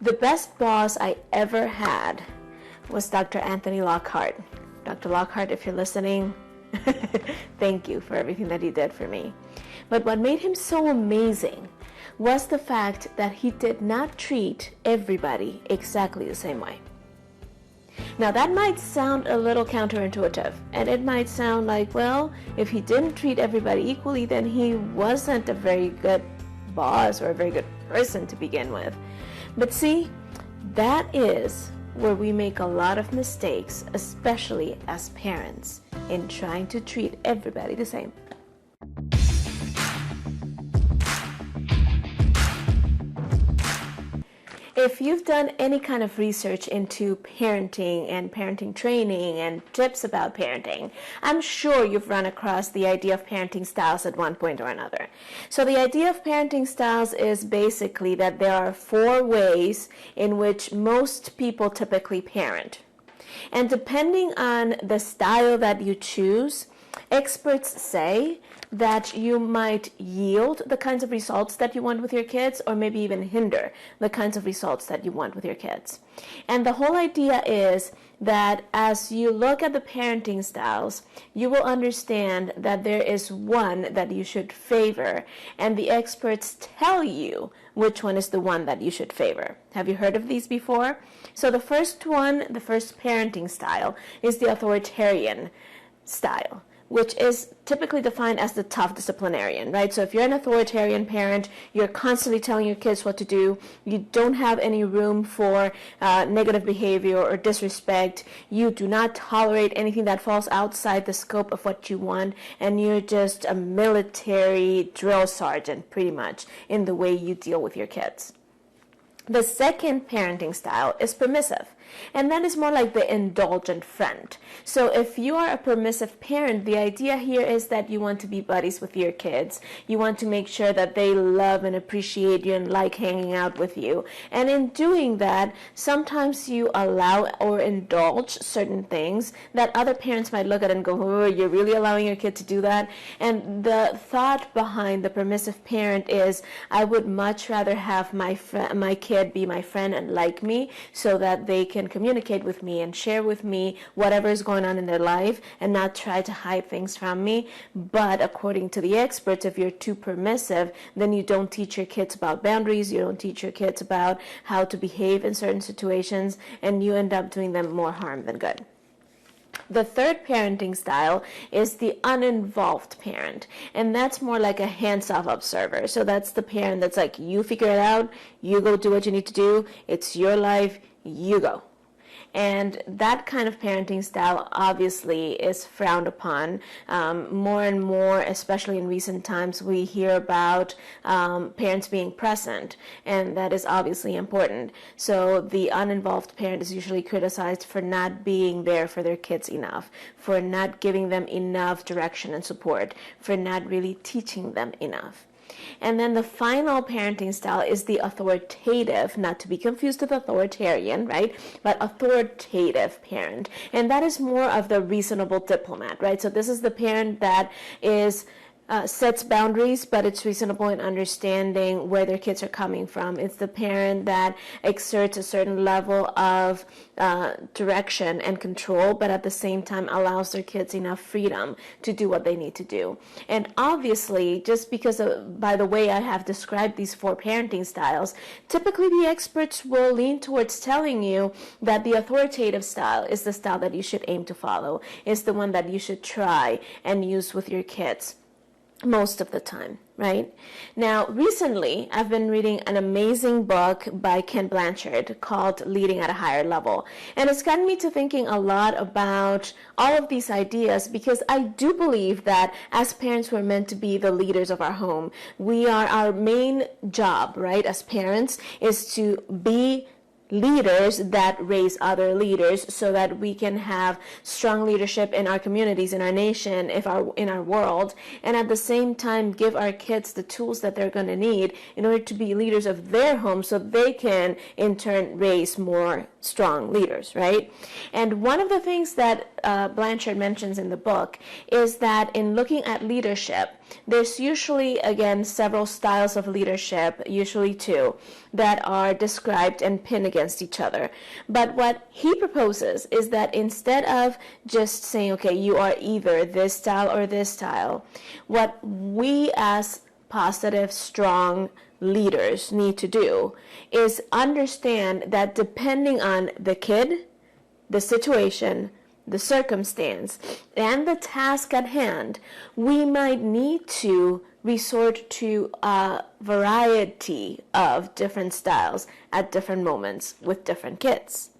The best boss I ever had was Dr. Anthony Lockhart. Dr. Lockhart, if you're listening, thank you for everything that he did for me. But what made him so amazing was the fact that he did not treat everybody exactly the same way. Now that might sound a little counterintuitive, and it might sound like, well, if he didn't treat everybody equally, then he wasn't a very good boss or a very good person to begin with. But see, that is where we make a lot of mistakes, especially as parents, in trying to treat everybody the same. If you've done any kind of research into parenting and parenting training and tips about parenting, I'm sure you've run across the idea of parenting styles at one point or another. So the idea of parenting styles is basically that there are 4 ways in which most people typically parent. And depending on the style that you choose, experts say that you might yield the kinds of results that you want with your kids, or maybe even hinder the kinds of results that you want with your kids. And the whole idea is that as you look at the parenting styles, you will understand that there is one that you should favor, and the experts tell you which one is the one that you should favor. Have you heard of these before? So the first one, the first parenting style, is the authoritarian style, which is typically defined as the tough disciplinarian, right? So if you're an authoritarian parent, you're constantly telling your kids what to do, you don't have any room for negative behavior or disrespect, you do not tolerate anything that falls outside the scope of what you want, and you're just a military drill sergeant, pretty much, in the way you deal with your kids. The second parenting style is permissive, and that is more like the indulgent friend. So if you are a permissive parent, the idea here is that you want to be buddies with your kids. You want to make sure that they love and appreciate you and like hanging out with you. And in doing that, sometimes you allow or indulge certain things that other parents might look at and go, oh, you're really allowing your kid to do that? And the thought behind the permissive parent is, I would much rather have my kid be my friend and like me, so that they can communicate with me and share with me whatever is going on in their life and not try to hide things from me. But according to the experts, if you're too permissive, then you don't teach your kids about boundaries, you don't teach your kids about how to behave in certain situations, and you end up doing them more harm than good. The third parenting style is the uninvolved parent, and that's more like a hands-off observer. So that's the parent that's like, you figure it out, you go do what you need to do, it's your life, you go. And that kind of parenting style obviously is frowned upon. More and more, especially in recent times, we hear about parents being present, and that is obviously important. So the uninvolved parent is usually criticized for not being there for their kids enough, for not giving them enough direction and support, for not really teaching them enough. And then the final parenting style is the authoritative, not to be confused with authoritarian, right? But authoritative parent. And that is more of the reasonable diplomat, right? So this is the parent that is sets boundaries, but it's reasonable in understanding where their kids are coming from. It's the parent that exerts a certain level of direction and control, but at the same time allows their kids enough freedom to do what they need to do. And obviously, just because by the way I have described these 4 parenting styles, typically the experts will lean towards telling you that the authoritative style is the style that you should aim to follow, is the one that you should try and use with your kids most of the time, right? Now, recently, I've been reading an amazing book by Ken Blanchard called Leading at a Higher Level. And it's gotten me to thinking a lot about all of these ideas, because I do believe that as parents, we're meant to be the leaders of our home. Our main job, right, as parents is to be leaders that raise other leaders, so that we can have strong leadership in our communities, in our nation, in our world, and at the same time give our kids the tools that they're going to need in order to be leaders of their home, so they can in turn raise more strong leaders, right? And one of the things that Blanchard mentions in the book is that in looking at leadership, there's usually, again, several styles of leadership, usually two, that are described and pinned against each other. But what he proposes is that instead of just saying, okay, you are either this style or this style, what we as positive, strong leaders need to do is understand that depending on the kid, the situation, the circumstance, and the task at hand, we might need to resort to a variety of different styles at different moments with different kids.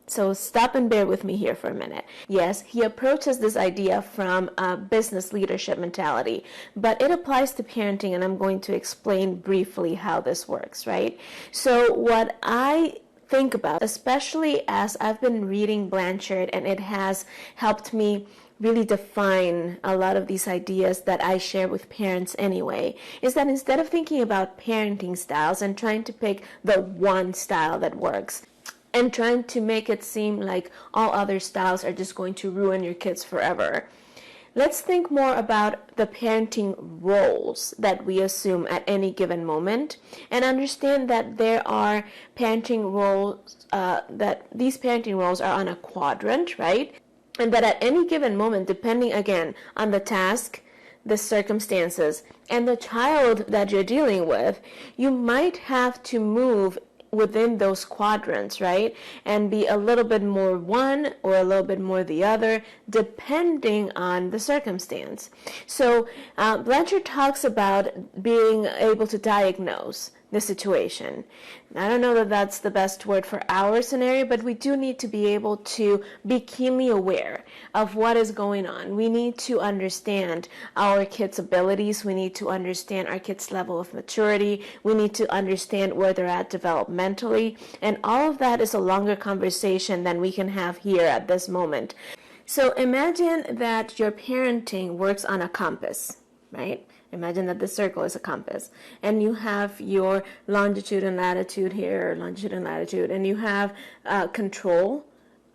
So stop and bear with me here for a minute. Yes, he approaches this idea from a business leadership mentality, but it applies to parenting, and I'm going to explain briefly how this works, right? So what I think about, especially as I've been reading Blanchard, and it has helped me really define a lot of these ideas that I share with parents anyway, is that instead of thinking about parenting styles and trying to pick the one style that works, and trying to make it seem like all other styles are just going to ruin your kids forever, let's think more about the parenting roles that we assume at any given moment, and understand that there are parenting roles, that these parenting roles are on a quadrant, right? And that at any given moment, depending again on the task, the circumstances, and the child that you're dealing with, you might have to move within those quadrants, right? And be a little bit more one or a little bit more the other, depending on the circumstance. So Blanchard talks about being able to diagnose the situation. I don't know that that's the best word for our scenario, but we do need to be able to be keenly aware of what is going on. We need to understand our kids' abilities. We need to understand our kids' level of maturity. We need to understand where they're at developmentally. And all of that is a longer conversation than we can have here at this moment. So imagine that your parenting works on a compass, right? Imagine that the circle is a compass, and you have your longitude and latitude here, longitude and latitude, and you have control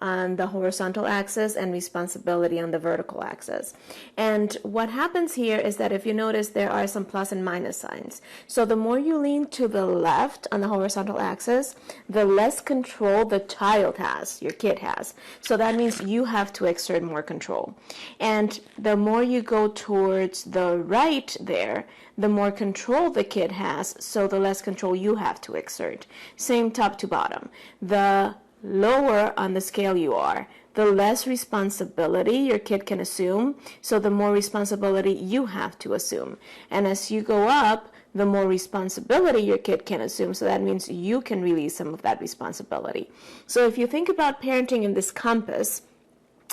on the horizontal axis and responsibility on the vertical axis. And what happens here is that if you notice, there are some plus and minus signs. So the more you lean to the left on the horizontal axis, the less control the child has, your kid has. So that means you have to exert more control. And the more you go towards the right there, the more control the kid has, so the less control you have to exert. Same top to bottom. The lower on the scale you are, the less responsibility your kid can assume, so the more responsibility you have to assume. And as you go up, the more responsibility your kid can assume, so that means you can release some of that responsibility. So if you think about parenting in this compass,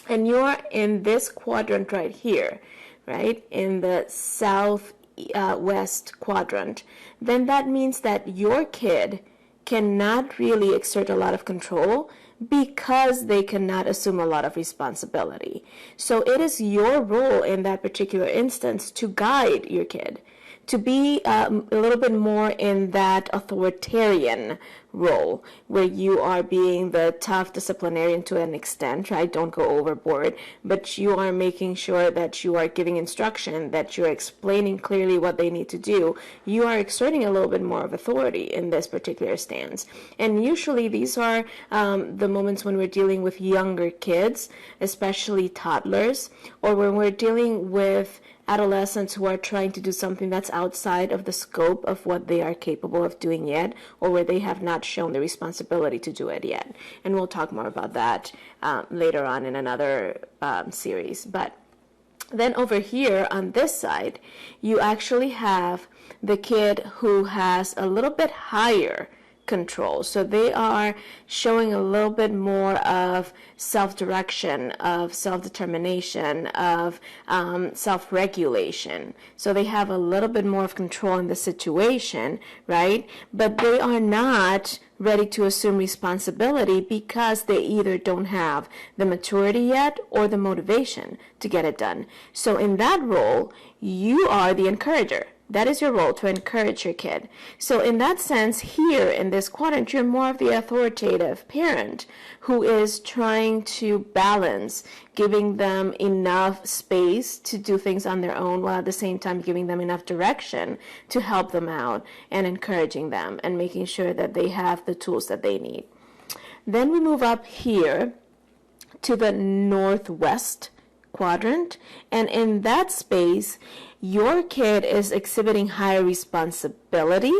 and you're in this quadrant right here, right, in the southwest quadrant, then that means that your kid cannot really exert a lot of control because they cannot assume a lot of responsibility. So it is your role in that particular instance to guide your kid, to be a little bit more in that authoritarian role, where you are being the tough disciplinarian to an extent, right? Don't go overboard, but you are making sure that you are giving instruction, that you're explaining clearly what they need to do. You are exerting a little bit more of authority in this particular stance. And usually these are the moments when we're dealing with younger kids, especially toddlers, or when we're dealing with adolescents who are trying to do something that's outside of the scope of what they are capable of doing yet, or where they have not shown the responsibility to do it yet. And we'll talk more about that later on in another series. But then over here on this side, you actually have the kid who has a little bit higher control. So they are showing a little bit more of self-direction, of self-determination, of self-regulation. So they have a little bit more of control in the situation, right? But they are not ready to assume responsibility because they either don't have the maturity yet or the motivation to get it done. So in that role, you are the encourager. That is your role, to encourage your kid. So in that sense, here in this quadrant, you're more of the authoritative parent who is trying to balance giving them enough space to do things on their own, while at the same time giving them enough direction to help them out and encouraging them and making sure that they have the tools that they need. Then we move up here to the northwest quadrant, and in that space your kid is exhibiting higher responsibility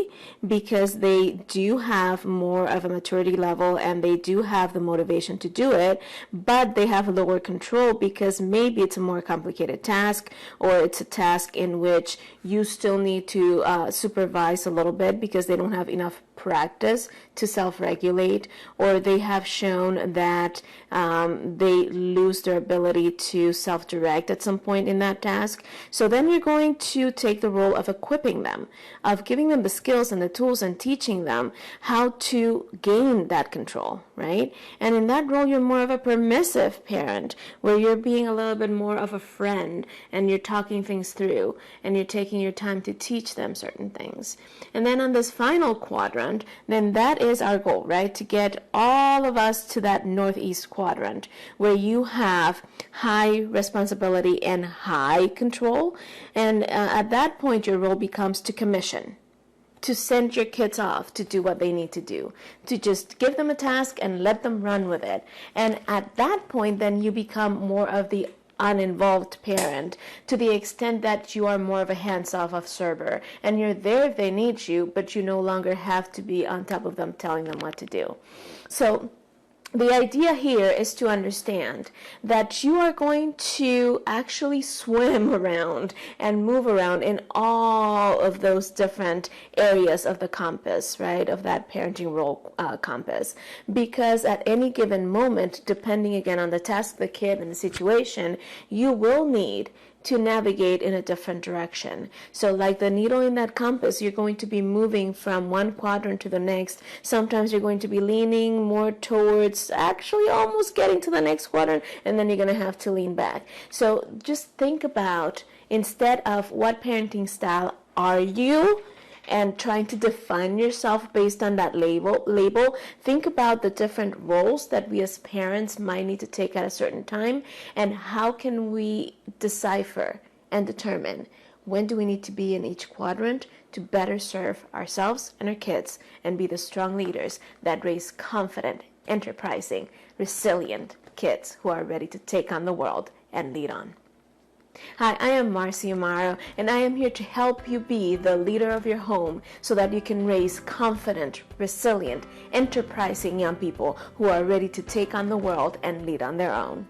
because they do have more of a maturity level and they do have the motivation to do it, but they have lower control because maybe it's a more complicated task, or it's a task in which you still need to supervise a little bit because they don't have enough practice to self-regulate, or they have shown that they lose their ability to self-direct at some point in that task. So then you're going to take the role of equipping them, of giving them the skills and the tools and teaching them how to gain that control, right? And in that role, you're more of a permissive parent, where you're being a little bit more of a friend and you're talking things through and you're taking your time to teach them certain things. And then on this final quadrant, then that is our goal, right? To get all of us to that northeast quadrant where you have high responsibility and high control. And at that point, your role becomes to commission, to send your kids off to do what they need to do, to just give them a task and let them run with it. And at that point, then you become more of the uninvolved parent, to the extent that you are more of a hands-off observer, and you're there if they need you, but you no longer have to be on top of them telling them what to do. So the idea here is to understand that you are going to actually swim around and move around in all of those different areas of the compass, right, of that parenting role compass. Because at any given moment, depending again on the task, the kid, and the situation, you will need to navigate in a different direction. So like the needle in that compass, you're going to be moving from one quadrant to the next. Sometimes you're going to be leaning more towards actually almost getting to the next quadrant, and then you're going to have to lean back. So just think about, instead of what parenting style are you, and trying to define yourself based on that label, think about the different roles that we as parents might need to take at a certain time, and how can we decipher and determine when do we need to be in each quadrant to better serve ourselves and our kids and be the strong leaders that raise confident, enterprising, resilient kids who are ready to take on the world and lead on. Hi, I am Marcy Amaro, and I am here to help you be the leader of your home so that you can raise confident, resilient, enterprising young people who are ready to take on the world and lead on their own.